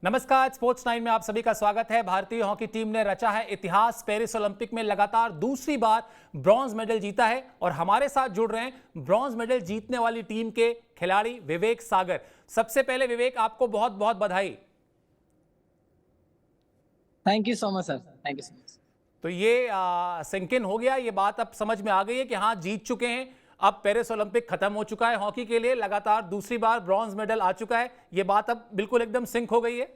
नमस्कार, स्पोर्ट्स 9 में आप सभी का स्वागत है। भारतीय हॉकी टीम ने रचा है इतिहास। पेरिस ओलंपिक में लगातार दूसरी बार ब्रॉन्ज मेडल जीता है और हमारे साथ जुड़ रहे हैं ब्रॉन्ज मेडल जीतने वाली टीम के खिलाड़ी विवेक सागर। सबसे पहले विवेक, आपको बहुत बहुत बधाई। Thank you so much sir, thank you so much. तो ये सिंक इन हो गया, ये बात अब समझ में आ गई है कि हाँ, जीत चुके हैं। अब पेरिस ओलंपिक खत्म हो चुका है हॉकी के लिए, लगातार दूसरी बार ब्रॉन्ज मेडल आ चुका है। ये बात अब बिल्कुल एकदम सिंक हो गई है।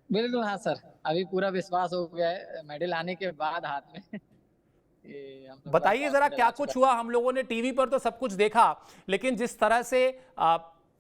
बिल्कुल हाँ सर, अभी पूरा विश्वास हो गया है मेडल आने के बाद हाथ में। ये हम लोग के पास बताइए ब्रॉन्ज जरा मेडल क्या आ चुका कुछ हुआ। हम लोगों ने टीवी पर तो सब कुछ देखा, लेकिन जिस तरह से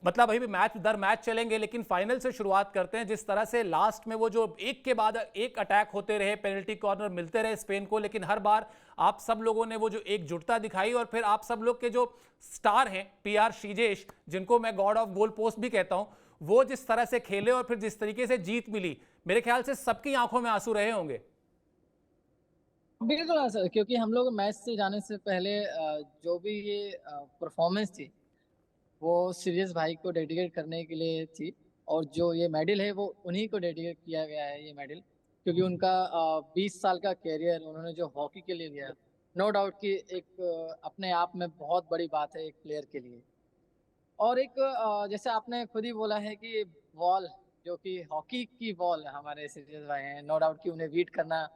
मतलब अभी भी मैच दर मैच चलेंगे, लेकिन फाइनल से शुरुआत करते हैं। जिस तरह से लास्ट में वो जो एक के बाद एक अटैक होते रहे, पेनल्टी कॉर्नर मिलते रहे स्पेन को, लेकिन हर बार आप सब लोगों ने वो जो एकजुटता दिखाई, और फिर आप सब लोग के जो स्टार हैं पीआर श्रीजेश, जिनको मैं गॉड ऑफ गोल पोस्ट भी कहता हूं, वो जिस तरह से खेले और फिर जिस तरीके से जीत मिली, मेरे ख्याल से सबकी आंखों में आंसू रहे होंगे। बिल्कुल हाँ सर, क्योंकि हम लोग मैच से जाने से पहले जो भी ये परफॉर्मेंस थी वो सीरियस भाई को डेडिकेट करने के लिए थी। और जो ये मेडल है वो उन्हीं को डेडिकेट किया गया है ये मेडल, क्योंकि उनका 20 साल का कैरियर उन्होंने जो हॉकी के लिए दिया, नो डाउट कि एक अपने आप में बहुत बड़ी बात है एक प्लेयर के लिए। और एक जैसे आपने खुद ही बोला है कि वॉल, जो कि हॉकी की वॉल हमारे सीरियस भाई हैं, नो डाउट कि उन्हें बीट करना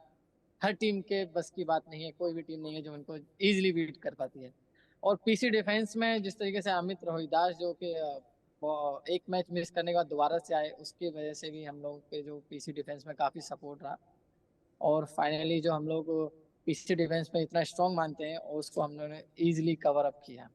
हर टीम के बस की बात नहीं है। कोई भी टीम नहीं है जो उनको इजीली बीट कर पाती है। और पीसी डिफेंस में जिस तरीके से अमित रोहिदास जो कि वो एक मैच मिस करने के बाद दोबारा से आए, उसकी वजह से भी हम लोग के जो पीसी डिफेंस में काफी सपोर्ट रहा। और फाइनली जो हम लोग पीसी डिफेंस में इतना स्ट्रांग मानते हैं और उसको हम लोगों ने इजीली कवर अप किया।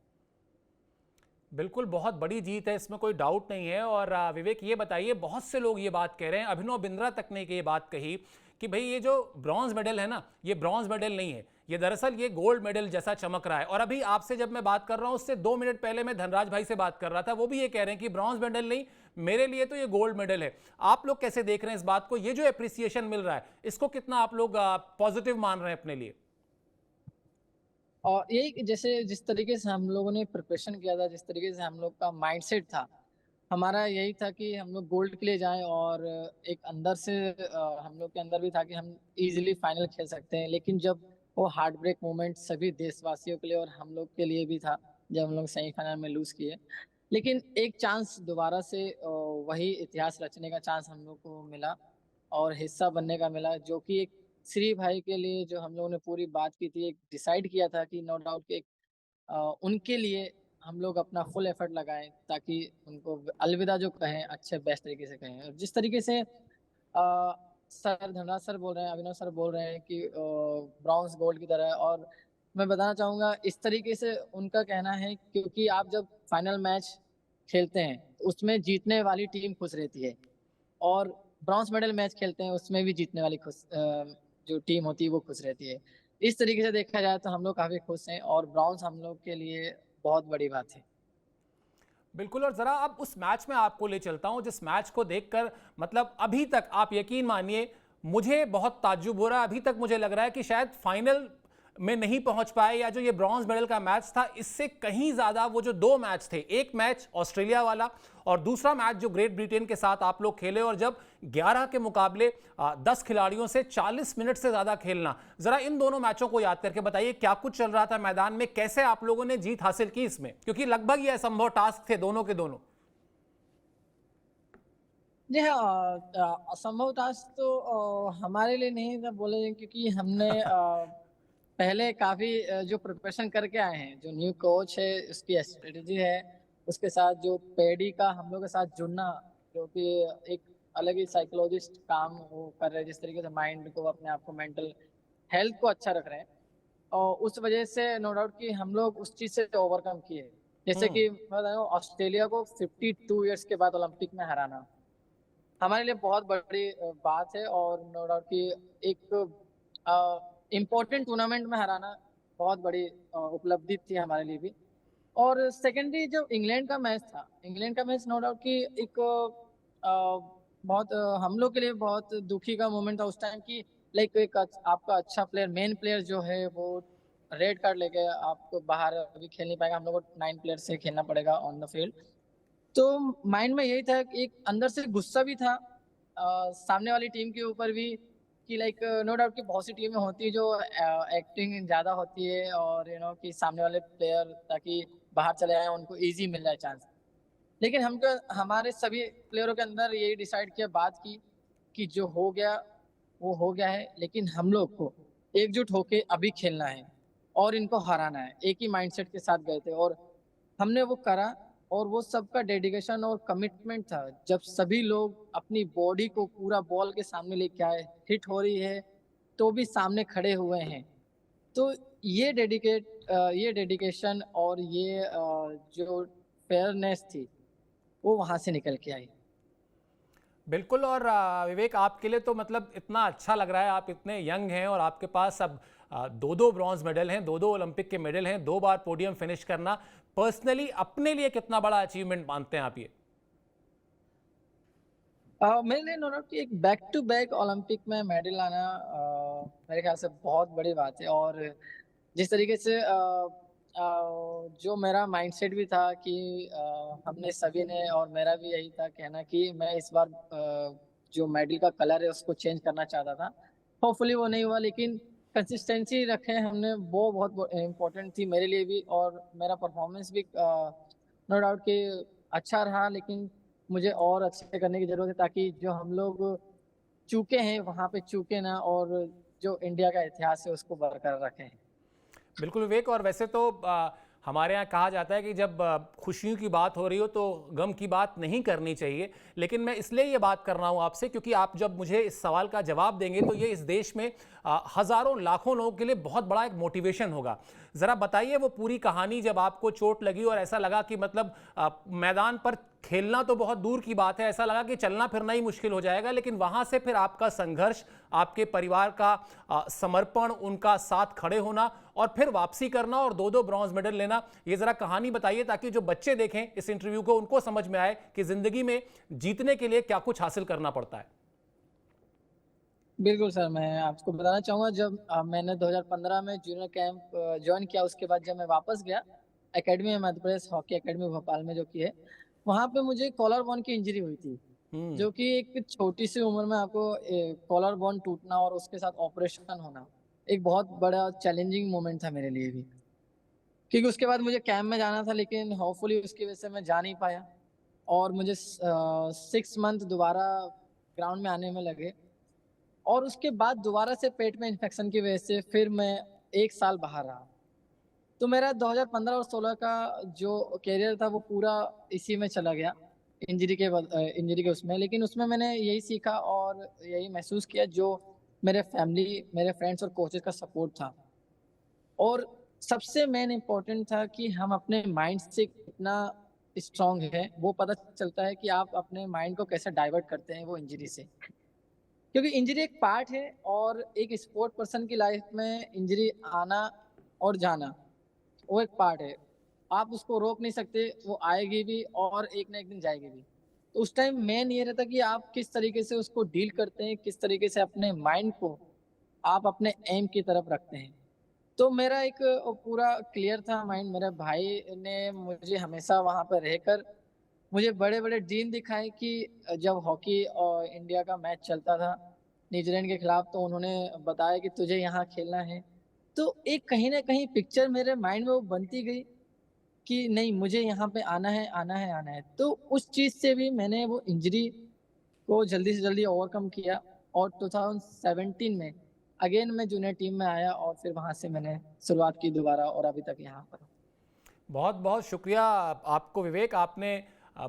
बिल्कुल, बहुत बड़ी जीत है, इसमें कोई डाउट नहीं है। और विवेक, ये बताइए, बहुत से लोग ये बात कह रहे हैं, अभिनव बिंद्रा तक ने ये बात कही कि भाई ये जो ब्रॉन्ज मेडल है ना, ये ब्रॉन्ज मेडल नहीं है, ये दरअसल ये गोल्ड मेडल जैसा चमक रहा है। और अभी आपसे जब मैं बात कर रहा हूं, उससे 2 मिनट पहले मैं धनराज भाई से बात कर रहा था, वो भी ये कह रहे हैं कि ब्रॉन्ज मेडल नहीं, मेरे लिए तो ये गोल्ड मेडल है। आप लोग कैसे देख रहे हैं इस बात को? ये जो अप्रिसिएशन मिल रहा है, इसको कितना आप लोग पॉजिटिव मान रहे हैं अपने लिए? और यही जैसे जिस तरीके से हम लोगों ने प्रिपरेशन किया था, जिस तरीके से हम लोग का माइंडसेट था, हमारा यही था कि हम लोग गोल्ड के लिए जाएं। और एक अंदर से हम लोग के अंदर भी था कि हम इजीली फाइनल खेल सकते हैं। लेकिन जब वो हार्ट ब्रेक मोमेंट सभी देशवासियों के लिए और हम लोग के लिए भी था, जब हम लोग सेमीफाइनल में लूज किए, लेकिन एक चांस दोबारा से वही इतिहास रचने का चांस हम लोग को मिला और हिस्सा बनने का मिला, जो कि एक श्री भाई के लिए जो हम लोगों ने पूरी बात की थी, एक डिसाइड किया था कि नो डाउट कि उनके लिए हम लोग अपना फुल एफर्ट लगाएं, ताकि उनको अलविदा जो कहें अच्छे बेस्ट तरीके से कहें। और जिस तरीके से सर धनराज सर बोल रहे हैं, अभिनव सर बोल रहे हैं कि ब्रॉन्ज गोल्ड की तरह है। और मैं बताना चाहूंगा इस तरीके से उनका कहना है, क्योंकि आप जब फाइनल मैच खेलते हैं तो उसमें जीतने वाली टीम खुश रहती है, और ब्रॉन्ज मेडल मैच खेलते हैं उसमें भी जीतने वाली जो टीम होती है वो खुश रहती है। इस तरीके से देखा जाए तो हम लोग काफी खुश हैं और ब्रॉन्ज हम लोग के लिए बहुत बड़ी बात है। बिल्कुल। और जरा अब उस मैच में आपको ले चलता हूं, जिस मैच को देखकर मतलब अभी तक आप यकीन मानिए, मुझे बहुत ताज्जुब हो रहा है। अभी तक मुझे लग रहा है कि शायद फाइनल में नहीं पहुंच पाए, या जो ये ब्रॉन्ज मेडल का मैच था, इससे कहीं ज्यादा वो जो 2 मैच थे, एक मैच ऑस्ट्रेलिया वाला और दूसरा मैच जो ग्रेट ब्रिटेन के साथ आप लोग खेले, और जब 11 के मुकाबले 10 खिलाड़ियों से 40 मिनट से ज्यादा खेलना, जरा इन दोनों मैचों को याद करके बताइए क्या कुछ चल रहा था मैदान में, कैसे आप लोगों ने जीत हासिल की इसमें, क्योंकि लगभग ये असंभव टास्क थे दोनों के दोनों। जी हाँ, असंभव टास्क तो हमारे लिए नहीं था बोले, क्योंकि हमने पहले काफी जो प्रिपरेशन करके आए हैं, जो न्यू कोच है उसकी स्ट्रेटेजी है, उसके साथ जो पेडी का हम लोग के साथ जुड़ना, जो कि एक अलग ही साइकोलॉजिस्ट काम वो कर रहे हैं, जिस तरीके से माइंड को अपने आप को मेंटल हेल्थ को अच्छा रख रहे हैं। और उस वजह से नो डाउट कि हम लोग उस चीज से ओवरकम किए। जैसे हम्म। कि मैं बता रहा हूँ, ऑस्ट्रेलिया को 52 ईयर्स के बाद ओलंपिक में हराना हमारे लिए बहुत बड़ी बात है। और नो डाउट कि एक इम्पोर्टेंट टूर्नामेंट में हराना बहुत बड़ी उपलब्धि थी हमारे लिए भी। और सेकेंडरी जो इंग्लैंड का मैच था, इंग्लैंड का मैच नो डाउट कि एक बहुत हम लोग के लिए बहुत दुखी का मोमेंट था उस टाइम की। लाइक एक आपका अच्छा प्लेयर, मेन प्लेयर जो है वो रेड कार्ड लेके आपको बाहर अभी खेल नहीं पाएगा, हम लोग को 9 प्लेयर से खेलना पड़ेगा ऑन द फील्ड। तो माइंड में यही था कि एक अंदर से गुस्सा भी था सामने वाली टीम के ऊपर भी, कि लाइक नो डाउट कि बहुत सी टीमें होती है जो एक्टिंग ज़्यादा होती है और कि सामने वाले प्लेयर ताकि बाहर चले आए उनको ईज़ी मिल जाए चांस। लेकिन हमको हमारे सभी प्लेयरों के अंदर यही डिसाइड किया बात की कि जो हो गया वो हो गया है, लेकिन हम लोग को एकजुट होके अभी खेलना है और इनको हराना है। एक ही माइंडसेट के साथ गए थे और हमने वो करा और वो सबका डेडिकेशन और कमिटमेंट था। जब सभी लोग अपनी बॉडी को पूरा बॉल के सामने लेके आए, हिट हो रही है, तो भी सामने खड़े हुए हैं। तो ये डेडिकेशन और ये जो फेयरनेस थी, वो वहाँ से निकल के आई। बिल्कुल। और विवेक, आपके लिए तो मतलब इतना अच्छा लग रहा है, आप इतने यंग हैं और आपके पास अब दो दो ब्रॉन्ज मेडल हैं, दो दो ओलंपिक के मेडल हैं, 2 बार पोडियम फिनिश करना पर्सनली अपने लिए कितना बड़ा अचीवमेंट मानते हैं आप ये? मेरे लिए नो डाउट कि एक बैक टू बैक ओलंपिक में मेडल लाना मेरे ख्याल से बहुत बड़ी बात है। और जिस तरीके से जो मेरा माइंडसेट भी था कि हमने सभी ने और मेरा भी यही था कहना कि मैं इस बार जो मेडल का कलर है उसको चेंज करना चाहता था। होपफुली वो नहीं हुआ, लेकिन कंसिस्टेंसी रखे हमने, वो बहुत इम्पोर्टेंट थी मेरे लिए भी। और मेरा परफॉर्मेंस भी नो डाउट कि अच्छा रहा, लेकिन मुझे और अच्छे करने की ज़रूरत है ताकि जो हम लोग चूके हैं वहाँ पे चूके ना और जो इंडिया का इतिहास है उसको बरकरार रखें। बिल्कुल विवेक। और वैसे तो हमारे यहाँ कहा जाता है कि जब खुशियों की बात हो रही हो तो गम की बात नहीं करनी चाहिए, लेकिन मैं इसलिए ये बात कर रहा हूँ आपसे क्योंकि आप जब मुझे इस सवाल का जवाब देंगे तो ये इस देश में हज़ारों लाखों लोगों के लिए बहुत बड़ा एक मोटिवेशन होगा। ज़रा बताइए वो पूरी कहानी, जब आपको चोट लगी और ऐसा लगा कि मतलब मैदान पर खेलना तो बहुत दूर की बात है, ऐसा लगा कि चलना फिरना ही मुश्किल हो जाएगा, लेकिन वहाँ से फिर आपका संघर्ष, आपके परिवार का समर्पण, उनका साथ खड़े होना और फिर वापसी करना और 2-2 ब्रॉन्ज मेडल लेना, ये ज़रा कहानी बताइए ताकि जो बच्चे देखें इस इंटरव्यू को उनको समझ में आए कि ज़िंदगी में जीतने के लिए क्या कुछ हासिल करना पड़ता है। बिल्कुल सर, मैं आपको बताना चाहूँगा जब मैंने 2015 में जूनियर कैंप जॉइन किया, उसके बाद जब मैं वापस गया एकेडमी में, मध्य प्रदेश हॉकी एकेडमी भोपाल में जो कि है, वहाँ पे मुझे कॉलर बोन की इंजरी हुई थी। हम्म। जो कि एक छोटी-सी उम्र में आपको कॉलर बोन टूटना और उसके साथ ऑपरेशन होना, एक बहुत बड़ा चैलेंजिंग मोमेंट था मेरे लिए भी। क्योंकि उसके बाद मुझे कैंप में जाना था, लेकिन होपफुली उसकी वजह से मैं जा नहीं पाया और मुझे 6 मंथ दोबारा ग्राउंड में आने में लगे। और उसके बाद दोबारा से पेट में इन्फेक्शन की वजह से फिर मैं 1 साल बाहर रहा। तो मेरा 2015 और 16 का जो करियर था वो पूरा इसी में चला गया, इंजरी के उसमें। लेकिन उसमें मैंने यही सीखा और यही महसूस किया जो मेरे फैमिली, मेरे फ्रेंड्स और कोचेज़ का सपोर्ट था। और सबसे मेन इम्पोर्टेंट था कि हम अपने माइंड से कितना स्ट्रॉन्ग है, वो पता चलता है कि आप अपने माइंड को कैसे डाइवर्ट करते हैं वो इंजरी से। क्योंकि इंजरी एक पार्ट है और एक स्पोर्ट पर्सन की लाइफ में इंजरी आना और जाना, वो एक पार्ट है। आप उसको रोक नहीं सकते, वो आएगी भी और एक ना एक दिन जाएगी भी। तो उस टाइम मेन ये रहता है कि आप किस तरीके से उसको डील करते हैं, किस तरीके से अपने माइंड को आप अपने एम की तरफ रखते हैं। तो मेरा एक पूरा क्लियर था माइंड। मेरे भाई ने मुझे हमेशा वहाँ पे रहकर मुझे बड़े-बड़े ड्रीम दिखाए कि जब हॉकी और इंडिया का मैच चलता था न्यूजीलैंड के खिलाफ, तो उन्होंने बताया कि तुझे यहाँ खेलना है। तो एक कहीं न कहीं पिक्चर मेरे माइंड में वो बनती गई कि नहीं, मुझे यहाँ पे आना है, आना है, आना है। तो उस चीज़ से भी मैंने वो इंजरी को जल्दी से जल्दी ओवरकम किया और 2017 में अगेन मैं जूनियर टीम में आया और फिर वहाँ से मैंने शुरुआत की दोबारा और अभी तक यहाँ पर हूँ। बहुत बहुत शुक्रिया आपको विवेक। आपने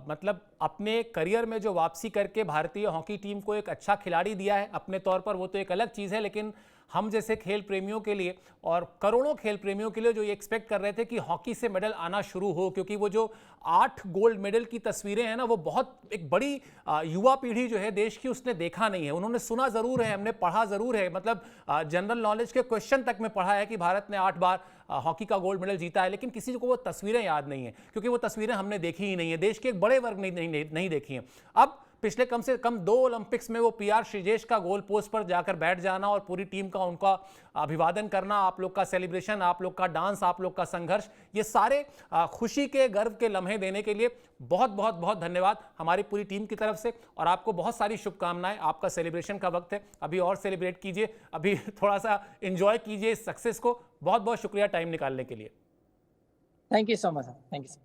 मतलब अपने करियर में जो वापसी करके भारतीय हॉकी टीम को एक अच्छा खिलाड़ी दिया है अपने तौर पर, वो तो एक अलग चीज़ है, लेकिन हम जैसे खेल प्रेमियों के लिए और करोड़ों खेल प्रेमियों के लिए जो ये एक्सपेक्ट कर रहे थे कि हॉकी से मेडल आना शुरू हो, क्योंकि वो जो 8 गोल्ड मेडल की तस्वीरें हैं ना, वो बहुत एक बड़ी युवा पीढ़ी जो है देश की उसने देखा नहीं है। उन्होंने सुना ज़रूर है, हमने पढ़ा ज़रूर है, मतलब जनरल नॉलेज के क्वेश्चन तक में पढ़ा है कि भारत ने 8 बार हॉकी का गोल्ड मेडल जीता है, लेकिन किसी को वो तस्वीरें याद नहीं है क्योंकि वो तस्वीरें हमने देखी ही नहीं है, देश के एक बड़े वर्ग ने नहीं देखी हैं। अब पिछले कम से कम 2 ओलंपिक्स में वो पीआर श्रीजेश का गोल पोस्ट पर जाकर बैठ जाना और पूरी टीम का उनका अभिवादन करना, आप लोग का सेलिब्रेशन, आप लोग का डांस, आप लोग का संघर्ष, ये सारे खुशी के, गर्व के लम्हे देने के लिए बहुत बहुत बहुत धन्यवाद हमारी पूरी टीम की तरफ से। और आपको बहुत सारी शुभकामनाएं। आपका सेलिब्रेशन का वक्त है, अभी और सेलिब्रेट कीजिए, अभी थोड़ा सा एंजॉय कीजिए इस सक्सेस को। बहुत बहुत शुक्रिया टाइम निकालने के लिए। Thank you so much. Thank you.